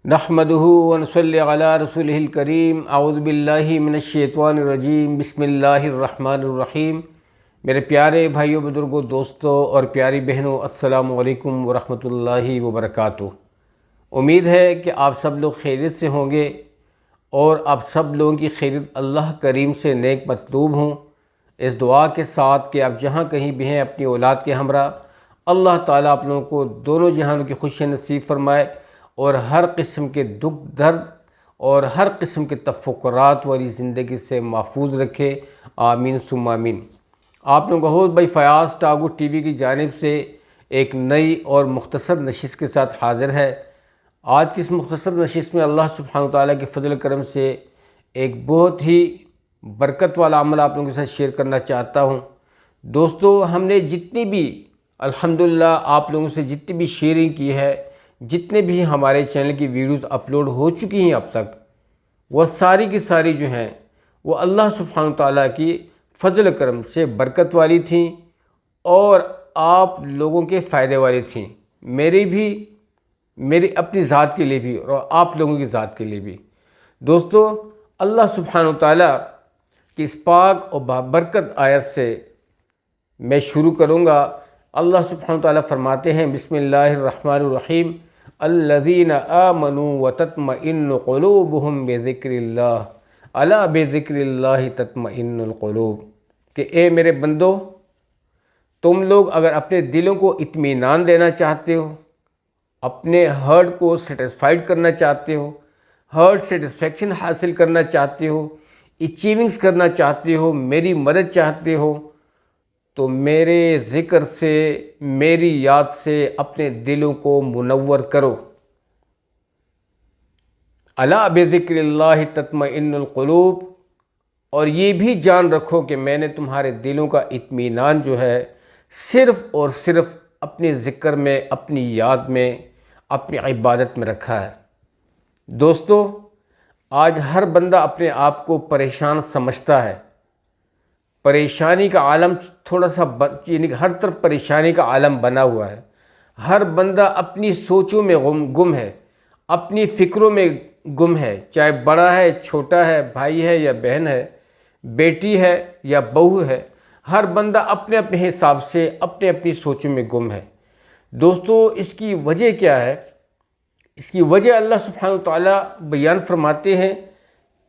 نحمدہ ونصلی علی رسولہ الکریم اعوذ باللہ من الشیطان الرجیم بسم اللہ الرحمن الرحیم۔ میرے پیارے بھائیوں، بزرگوں، دوستوں اور پیاری بہنوں، السلام علیکم ورحمۃ اللہ وبرکاتہ۔ امید ہے کہ آپ سب لوگ خیریت سے ہوں گے اور آپ سب لوگوں کی خیریت اللہ کریم سے نیک مطلوب ہوں، اس دعا کے ساتھ کہ آپ جہاں کہیں بھی ہیں اپنی اولاد کے ہمراہ اللہ تعالیٰ آپ لوگوں کو دونوں جہانوں کی خوشی نصیب فرمائے اور ہر قسم کے دکھ درد اور ہر قسم کے تفکرات والی زندگی سے محفوظ رکھے، آمین ثم آمین۔ آپ لوگوں کا بھائی فیاض ٹاگو ٹی وی کی جانب سے ایک نئی اور مختصر نشست کے ساتھ حاضر ہے۔ آج کی اس مختصر نشست میں اللہ سبحانہ وتعالیٰ کے فضل و کرم سے ایک بہت ہی برکت والا عمل آپ لوگوں کے ساتھ شیئر کرنا چاہتا ہوں۔ دوستو، ہم نے جتنی بھی الحمدللہ آپ لوگوں سے جتنی بھی شیئرنگ کی ہے، جتنے بھی ہمارے چینل کی ویڈیوز اپلوڈ ہو چکی ہیں اب تک، وہ ساری کی ساری جو ہیں وہ اللہ سبحانہ وتعالیٰ کی فضل و کرم سے برکت والی تھیں اور آپ لوگوں کے فائدے والی تھیں، میری اپنی ذات کے لیے بھی اور آپ لوگوں کی ذات کے لیے بھی۔ دوستو، اللہ سبحانہ وتعالیٰ کی اس پاک اور بابرکت آیت سے میں شروع کروں گا۔ اللہ سبحانہ وتعالیٰ فرماتے ہیں، بسم اللہ الرحمن الرحیم، الذین آمنوا وتطمئن قلوبہم بذکر اللہ الا بذکر اللہ تطمئن القلوب، کہ اے میرے بندو، تم لوگ اگر اپنے دلوں کو اطمینان دینا چاہتے ہو، اپنے ہارٹ کو سیٹسفائیڈ کرنا چاہتے ہو، ہارٹ سیٹسفیکشن حاصل کرنا چاہتے ہو، اچیونگز کرنا چاہتے ہو، میری مدد چاہتے ہو، تو میرے ذکر سے، میری یاد سے اپنے دلوں کو منور کرو۔ الا بذکر اللہ تطمئن القلوب، اور یہ بھی جان رکھو کہ میں نے تمہارے دلوں کا اطمینان جو ہے صرف اور صرف اپنے ذکر میں، اپنی یاد میں، اپنی عبادت میں رکھا ہے۔ دوستو، آج ہر بندہ اپنے آپ کو پریشان سمجھتا ہے، پریشانی کا عالم تھوڑا سا یعنی ہر طرف پریشانی کا عالم بنا ہوا ہے۔ ہر بندہ اپنی سوچوں میں گم ہے، اپنی فکروں میں گم ہے، چاہے بڑا ہے، چھوٹا ہے، بھائی ہے یا بہن ہے، بیٹی ہے یا بہو ہے، ہر بندہ اپنے اپنے حساب سے اپنی سوچوں میں گم ہے۔ دوستو، اس کی وجہ کیا ہے؟ اس کی وجہ اللہ سبحانہ وتعالیٰ بیان فرماتے ہیں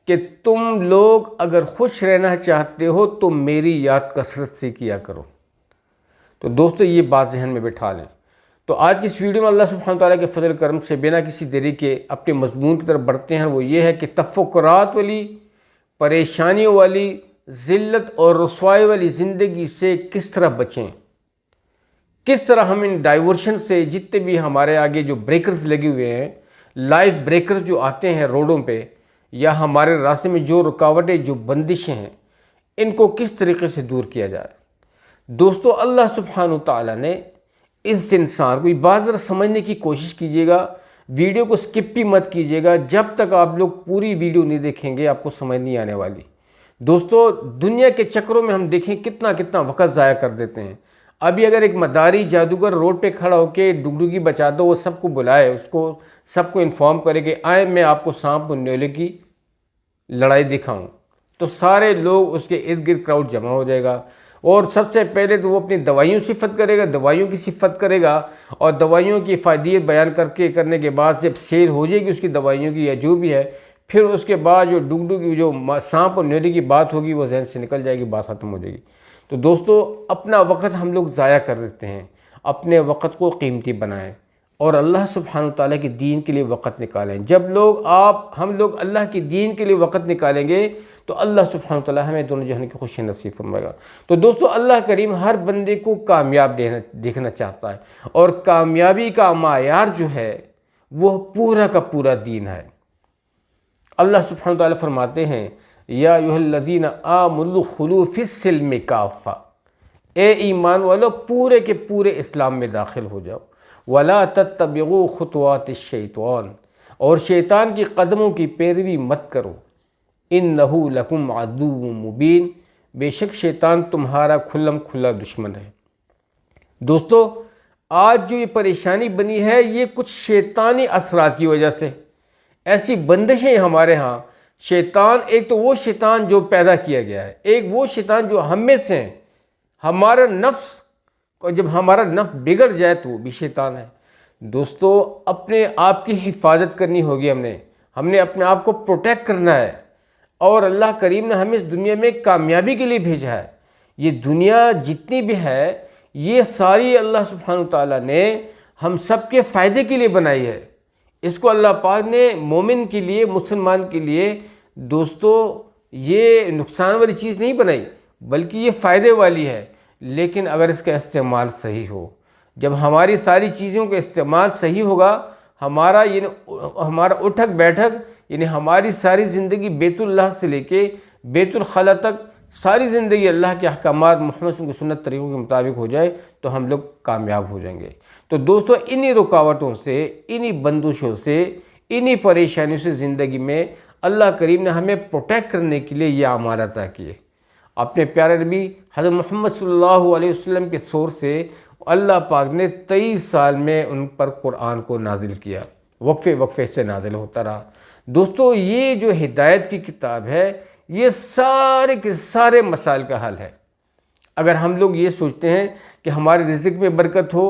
کہ تم لوگ اگر خوش رہنا چاہتے ہو تو میری یاد کثرت سے کیا کرو۔ تو دوستو، یہ بات ذہن میں بٹھا لیں۔ تو آج کی اس ویڈیو میں اللہ سبحانہ تعالیٰ کے فضل کرم سے بنا کسی دیری کے اپنے مضمون کی طرف بڑھتے ہیں۔ وہ یہ ہے کہ تفکرات والی، پریشانیوں والی، ذلت اور رسوائی والی زندگی سے کس طرح بچیں، کس طرح ہم ان ڈائیورشن سے، جتنے بھی ہمارے آگے جو بریکرز لگے ہوئے ہیں، لائف بریکرز جو آتے ہیں روڈوں پہ یا ہمارے راستے میں جو رکاوٹیں، جو بندشیں ہیں، ان کو کس طریقے سے دور کیا جائے۔ دوستو، اللہ سبحانہ تعالیٰ نے اس انسان کو، بات ذرا سمجھنے کی کوشش کیجیے گا، ویڈیو کو سکپ بھی مت کیجیے گا، جب تک آپ لوگ پوری ویڈیو نہیں دیکھیں گے آپ کو سمجھ نہیں آنے والی۔ دوستو، دنیا کے چکروں میں ہم دیکھیں کتنا وقت ضائع کر دیتے ہیں۔ ابھی اگر ایک مداری جادوگر روڈ پہ کھڑا ہو کے ڈگڈگی بچا دو، وہ سب کو بلائے، سب کو انفارم کرے کہ آئیں میں آپ کو سانپ اور نیولے کی لڑائی دکھاؤں، تو سارے لوگ اس کے ارد گرد کراؤڈ جمع ہو جائے گا، اور سب سے پہلے تو وہ اپنی دوائیوں صفت کرے گا، دوائیوں کی صفت کرے گا، اور دوائیوں کی فائدیت بیان کرنے کے بعد جب سیل ہو جائے گی اس کی دوائیوں کی یا جو بھی ہے، پھر اس کے بعد جو ڈگڈگی، جو سانپ اور نیولے کی بات ہوگی وہ ذہن سے نکل جائے گی، بات ختم ہو جائے گی۔ تو دوستو، اپنا وقت ہم لوگ ضائع کر دیتے ہیں، اپنے وقت کو قیمتی بنائیں اور اللہ سبحانہ تعالیٰ کے دین کے لیے وقت نکالیں۔ جب ہم لوگ اللہ کی دین کے لیے وقت نکالیں گے تو اللہ سبحانہ تعالیٰ ہمیں دونوں جہان کی خوشی نصیب فرمائے گا۔ تو دوستو، اللہ کریم ہر بندے کو کامیاب دیکھنا چاہتا ہے، اور کامیابی کا معیار جو ہے وہ پورا کا پورا دین ہے۔ اللہ سبحانہ تعالیٰ فرماتے ہیں، یا ایھا الذین آمنوا ادخلوا فی السلم کافہ، اے ایمان والو پورے کے پورے اسلام میں داخل ہو جاؤ، ولا تتبعوا خطوات الشیطان، اور شیطان کی قدموں کی پیروی مت کرو، انہ لکم عدو مبین، بے شک شیطان تمہارا کھلم کھلا دشمن ہے۔ دوستو، آج جو یہ پریشانی بنی ہے یہ کچھ شیطانی اثرات کی وجہ سے، ایسی بندشیں ہمارے ہاں، شیطان ایک تو وہ شیطان جو پیدا کیا گیا ہے، ایک وہ شیطان جو ہم میں سے ہیں، ہمارا نفس، جب ہمارا نفس بگڑ جائے تو وہ بھی شیطان ہے۔ دوستو اپنے آپ کی حفاظت کرنی ہوگی، ہم نے اپنے آپ کو پروٹیکٹ کرنا ہے، اور اللہ کریم نے ہمیں اس دنیا میں کامیابی کے لیے بھیجا ہے۔ یہ دنیا جتنی بھی ہے یہ ساری اللہ سبحانہ تعالیٰ نے ہم سب کے فائدے کے لیے بنائی ہے۔ اس کو اللہ پاک نے مومن کے لیے، مسلمان کے لیے دوستو یہ نقصان والی چیز نہیں بنائی، بلکہ یہ فائدے والی ہے، لیکن اگر اس کا استعمال صحیح ہو۔ جب ہماری ساری چیزوں کا استعمال صحیح ہوگا، ہمارا اٹھک بیٹھک، یعنی ہماری ساری زندگی بیت اللہ سے لے کے بیت الخلا تک ساری زندگی اللہ کے احکامات، محمد صلی اللہ علیہ وسلم کی سنت طریقوں کے مطابق ہو جائے تو ہم لوگ کامیاب ہو جائیں گے۔ تو دوستو انہی رکاوٹوں سے، انہی بندشوں سے، انہی پریشانیوں سے زندگی میں اللہ کریم نے ہمیں پروٹیکٹ کرنے کے لیے یہ اعمال عطا کیے۔ اپنے پیارے نبی حضرت محمد صلی اللہ علیہ وسلم کے سور سے اللہ پاک نے 23 سال میں ان پر قرآن کو نازل کیا، وقفے وقفے سے نازل ہوتا رہا۔ دوستو یہ جو ہدایت کی کتاب ہے یہ سارے کے سارے مسائل کا حل ہے۔ اگر ہم لوگ یہ سوچتے ہیں کہ ہمارے رزق میں برکت ہو،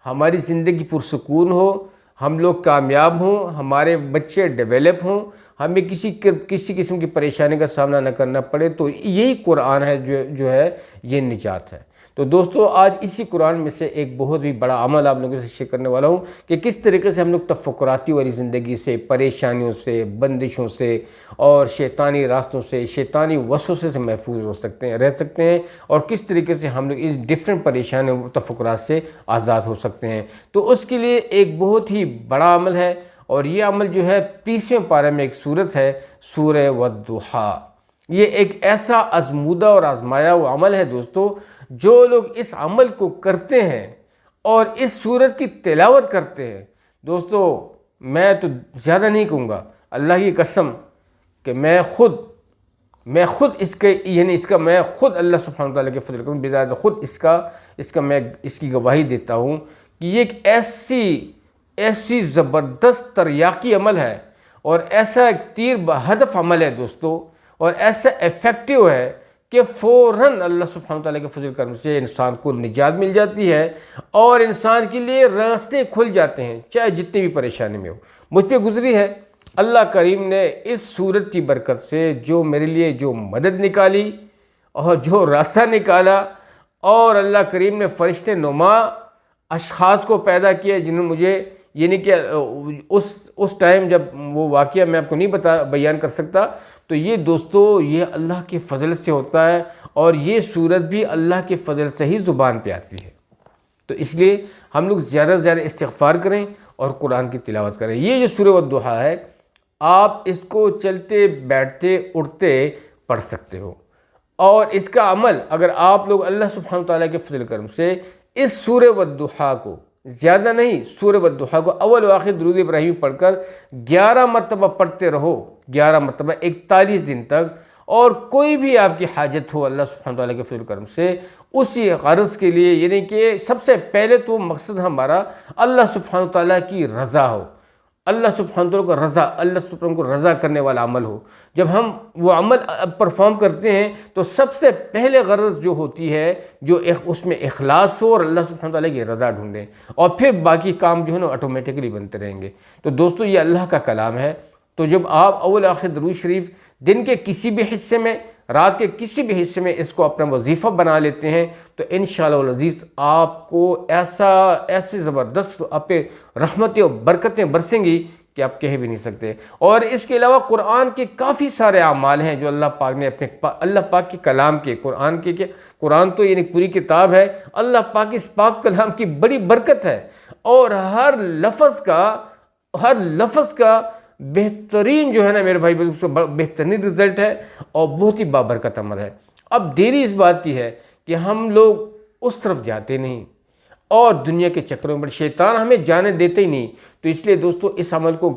ہماری زندگی پرسکون ہو، ہم لوگ کامیاب ہوں، ہمارے بچے ڈیولپ ہوں، ہمیں کسی قسم کی پریشانی کا سامنا نہ کرنا پڑے، تو یہی قرآن ہے جو ہے یہ نجات ہے۔ تو دوستو آج اسی قرآن میں سے ایک بہت ہی بڑا عمل آپ لوگوں سے شیئر کرنے والا ہوں کہ کس طریقے سے ہم لوگ تفکراتی والی زندگی سے، پریشانیوں سے، بندشوں سے اور شیطانی راستوں سے، شیطانی وسوسے سے محفوظ رہ سکتے ہیں، اور کس طریقے سے ہم لوگ اس ڈیفرنٹ پریشانیوں تفکرات سے آزاد ہو سکتے ہیں۔ تو اس کے لیے ایک بہت ہی بڑا عمل ہے، اور یہ عمل جو ہے 30ویں پارے میں ایک سورت ہے، سورہ والضحیٰ۔ یہ ایک ایسا آزمودہ اور آزمایا ہوا عمل ہے دوستو، جو لوگ اس عمل کو کرتے ہیں اور اس سورت کی تلاوت کرتے ہیں، دوستو میں تو زیادہ نہیں کہوں گا، اللہ کی قسم کہ میں خود میں خود اللہ سبحانہ تعالیٰ کے فضل کرم بذات خود میں اس کی گواہی دیتا ہوں کہ یہ ایک ایسی زبردست تریاقی عمل ہے، اور ایسا ایک تیر بہدف عمل ہے دوستو، اور ایسا ایفیکٹو ہے کہ فوراً اللہ سبحانہ تعالیٰ کے فضل کرم سے انسان کو نجات مل جاتی ہے، اور انسان کے لیے راستے کھل جاتے ہیں، چاہے جتنی بھی پریشانی میں ہو۔ مجھ پہ گزری ہے، اللہ کریم نے اس سورت کی برکت سے جو میرے لیے جو مدد نکالی اور جو راستہ نکالا، اور اللہ کریم نے فرشتے نما اشخاص کو پیدا کیا جنہوں نے مجھے، یعنی کہ اس ٹائم جب وہ واقعہ میں آپ کو نہیں بیان کر سکتا، تو یہ دوستو یہ اللہ کے فضل سے ہوتا ہے، اور یہ سورت بھی اللہ کے فضل سے ہی زبان پہ آتی ہے۔ تو اس لیے ہم لوگ زیادہ سے زیادہ استغفار کریں اور قرآن کی تلاوت کریں۔ یہ جو سورہ والضحیٰ ہے، آپ اس کو چلتے بیٹھتے اٹھتے پڑھ سکتے ہو، اور اس کا عمل اگر آپ لوگ اللہ سبحانہ تعالیٰ کے فضل کرم سے اس سورہ والضحیٰ کو، زیادہ نہیں، سورہ والضحیٰ کو اول و آخر درود ابراہیم پڑھ کر 11 مرتبہ پڑھتے رہو، 11 مرتبہ 41 دن تک، اور کوئی بھی آپ کی حاجت ہو اللہ سبحانہ تعالیٰ کے فضل کرم سے اسی غرض کے لیے، یعنی کہ سب سے پہلے تو مقصد ہمارا اللہ سبحانہ تعالیٰ کی رضا ہو، اللہ سبحانہ تعالیٰ کو رضا، اللہ سبحانہ تعالیٰ کو رضا کرنے والا عمل ہو۔ جب ہم وہ عمل پرفارم کرتے ہیں تو سب سے پہلے غرض جو ہوتی ہے، جو اس میں اخلاص ہو اور اللہ سبحانہ تعالیٰ کی رضا ڈھونڈیں، اور پھر باقی کام جو ہے نا آٹومیٹکلی بنتے رہیں گے۔ تو دوستو یہ اللہ کا کلام ہے، تو جب آپ اول آخر درود شریف دن کے کسی بھی حصے میں، رات کے کسی بھی حصے میں اس کو اپنا وظیفہ بنا لیتے ہیں، تو انشاءاللہ العزیز آپ کو ایسی زبردست آپ پہ رحمتیں اور برکتیں برسیں گی کہ آپ کہہ بھی نہیں سکتے۔ اور اس کے علاوہ قرآن کے کافی سارے اعمال ہیں جو اللہ پاک نے اللہ پاک کے کلام کے، قرآن تو یعنی پوری کتاب ہے، اللہ پاک اس پاک کلام کی بڑی برکت ہے، اور ہر لفظ کا بہترین جو ہے نا میرے بھائی بہترین رزلٹ ہے، اور بہت ہی بابرکت عمل ہے۔ اب دیری اس بات کی ہے کہ ہم لوگ اس طرف جاتے نہیں، اور دنیا کے چکروں میں شیطان ہمیں جانے دیتے ہی نہیں۔ تو اس لیے دوستو اس عمل کو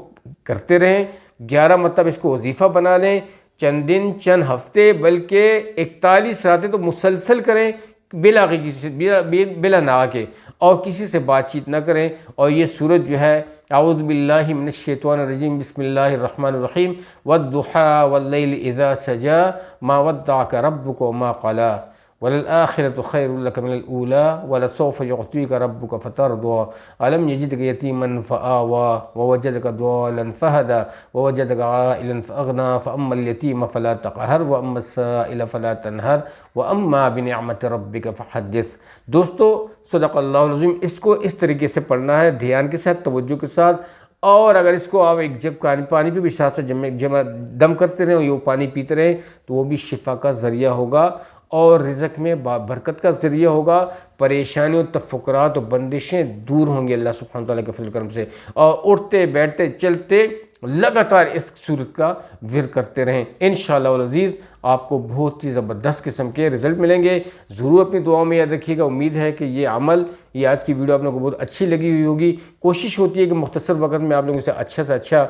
کرتے رہیں، 11 مرتبہ اس کو وظیفہ بنا لیں، چند دن چند ہفتے بلکہ 41 راتیں تو مسلسل کریں، بلا نوا کے، اور کسی سے بات چیت نہ کریں۔ اور یہ سورت جو ہے اعوذ باللہ من الشیطان الرجیم، بسم اللہ الرحمن الرحیم، والضحیٰ واللیل اذا سجا ما ودعک ربک وما قلی وللآخرۃ خیر لک من الاولی ولسوف یعطیک ربک فترضی الم یجدک یتیما فآوی ووجدک ضالا فہدی ووجدک عائلا فاغنی فاما الیتیم فلا تقہر واما السائل فلا تنہر واما بنعمت ربک فحدث۔ دوستو صدق اللہ العظیم، اس کو اس طریقے سے پڑھنا ہے، دھیان کے ساتھ، توجہ کے ساتھ، اور اگر اس کو آپ ایک جب پانی پہ بھی ساتھ ساتھ جمع دم کرتے رہیں اور یہ پانی پیتے رہیں تو وہ بھی شفا کا ذریعہ ہوگا اور رزق میں برکت کا ذریعہ ہوگا، پریشانیوں، تفکرات اور بندشیں دور ہوں گی اللہ سبحانہ وتعالیٰ کے فضل کرم سے۔ اور اٹھتے بیٹھتے چلتے لگاتار اس صورت کا ورد کرتے رہیں، انشاءاللہ العزیز آپ کو بہت ہی زبردست قسم کے رزلٹ ملیں گے۔ ضرور اپنی دعاؤں میں یاد رکھیے گا۔ امید ہے کہ یہ آج کی ویڈیو آپ لوگوں کو بہت اچھی لگی ہوئی ہوگی۔ کوشش ہوتی ہے کہ مختصر وقت میں آپ لوگوں سے اچھا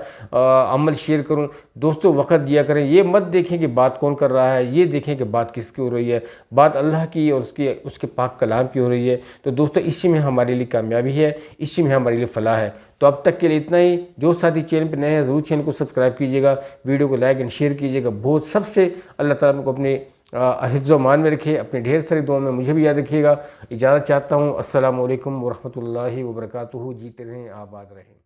عمل شیئر کروں۔ دوستو وقت دیا کریں، یہ مت دیکھیں کہ بات کون کر رہا ہے، یہ دیکھیں کہ بات کس کی ہو رہی ہے، بات اللہ کی اور اس کے پاک کلام کی ہو رہی ہے۔ تو دوستو اسی میں ہمارے لیے کامیابی ہے، اسی میں ہمارے لیے فلاح ہے۔ تو اب تک کے لیے اتنا ہی۔ جو ساتھی چینل پہ نئے ہیں ضرور چینل کو سبسکرائب کیجیے گا، ویڈیو کو لائک اینڈ شیئر کیجیے گا۔ بہت سب سے اللہ تعالیٰ کو اپنے حفظ و امان میں رکھے، اپنے ڈھیر ساری دعاؤں میں مجھے بھی یاد رکھیے گا۔ اجازت چاہتا ہوں، السلام علیکم ورحمۃ اللہ وبرکاتہ۔ جیتے رہیں، آباد رہیں۔